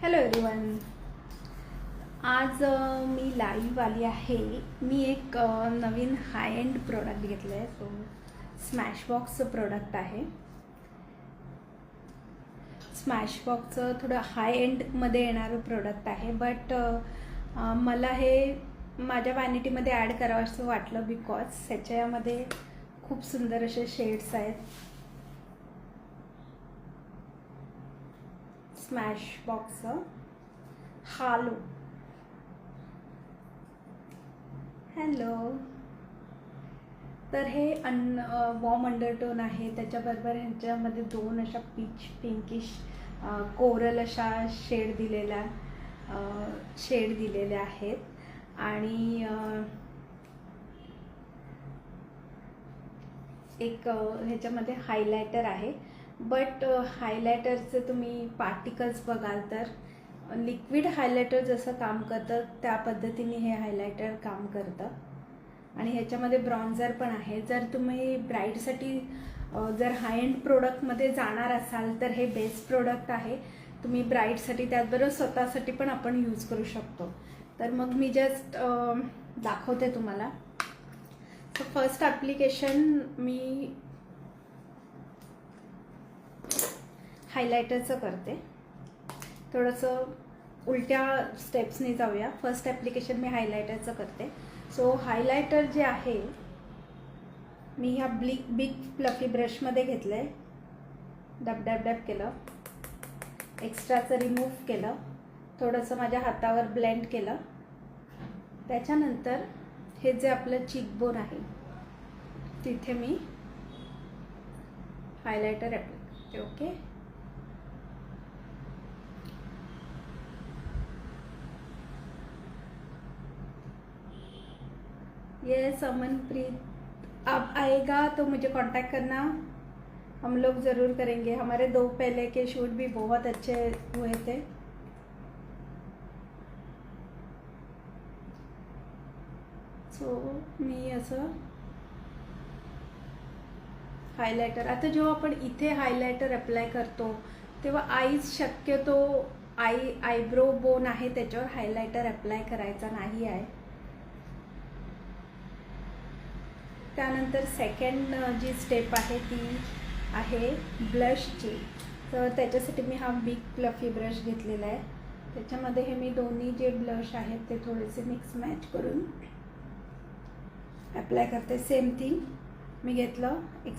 Hello everyone. आज मी live आली आहे. मी एक नवीन हाय एंड प्रोडक्ट घेतलं आहे. सो स्मॅशबॉक्सचं प्रोडक्ट आहे. स्मॅशबॉक्सचं थोडं हाय एंडमध्ये येणारं प्रोडक्ट आहे, बट मला हे माझ्या वॅनिटीमध्ये ॲड करावं असं वाटलं बिकॉज ह्याच्यामध्ये खूप सुंदर असे शेड्स आहेत. स्मॅशबॉक्सचं हालो. हॅलो. तर हे वॉर्म अंडरटोन आहे. त्याच्याबरोबर ह्याच्यामध्ये दोन अशा पीच पिंकिश कोरल अशा शेड दिलेल्या आहेत आणि एक ह्याच्यामध्ये हायलायटर आहे. बट हायलायटरचे तुम्ही पार्टिकल्स बघाल तर लिक्विड हायलायटर जसं काम करतं त्या पद्धतीने हे हायलायटर काम करतं. आणि ह्याच्यामध्ये ब्रॉन्झर पण आहे. जर तुम्ही ब्राईडसाठी जर हाय एंड प्रोडक्टमध्ये जाणार असाल तर हे बेस्ट प्रोडक्ट आहे. तुम्ही ब्राईडसाठी त्याचबरोबर स्वतःसाठी पण आपण यूज करू शकतो. तर मग मी जस्ट दाखवते तुम्हाला. सो फर्स्ट ॲप्लिकेशन मी हायलायटरचं करते. थोडंसं उलट्या स्टेप्सने जाऊया. फर्स्ट ॲप्लिकेशन मी हायलायटरचं करते. सो हायलायटर जे आहे मी ह्या बिग फ्लफी ब्रशमध्ये घेतलं आहे. डब डब डब केलं, एक्स्ट्राचं रिमूव्ह केलं, थोडंसं माझ्या हातावर ब्लेंड केलं. त्याच्यानंतर हे जे आपलं चीकबोन आहे तिथे मी हायलायटर ॲप्लाय करते. ओके. यस अमनप्रीत, आप आएगा तो मुझे कांटेक्ट करना, हम लोग ज़रूर करेंगे. हमारे 2 पहले के शूट भी बहुत अच्छे हुए थे. सो मी असं हायलायटर, आता जेव्हा आपण इथे हायलायटर अप्लाय करतो तेव्हा शक्यतो आयब्रो बोन आहे त्याच्यावर हायलायटर अप्लाय करायचा नाही आहे. त्यानंतर सेकंड जी स्टेप आहे ती आहे ब्लशची. तर त्याच्यासाठी मी हा बिग फ्लफी ब्रश घेतलेला आहे. त्याच्यामध्ये हे मी दोन्ही जे ब्लश आहेत ते थोडेसे मिक्स मॅच करून अप्लाय करते. सेम थिंग मी घेतलं, एक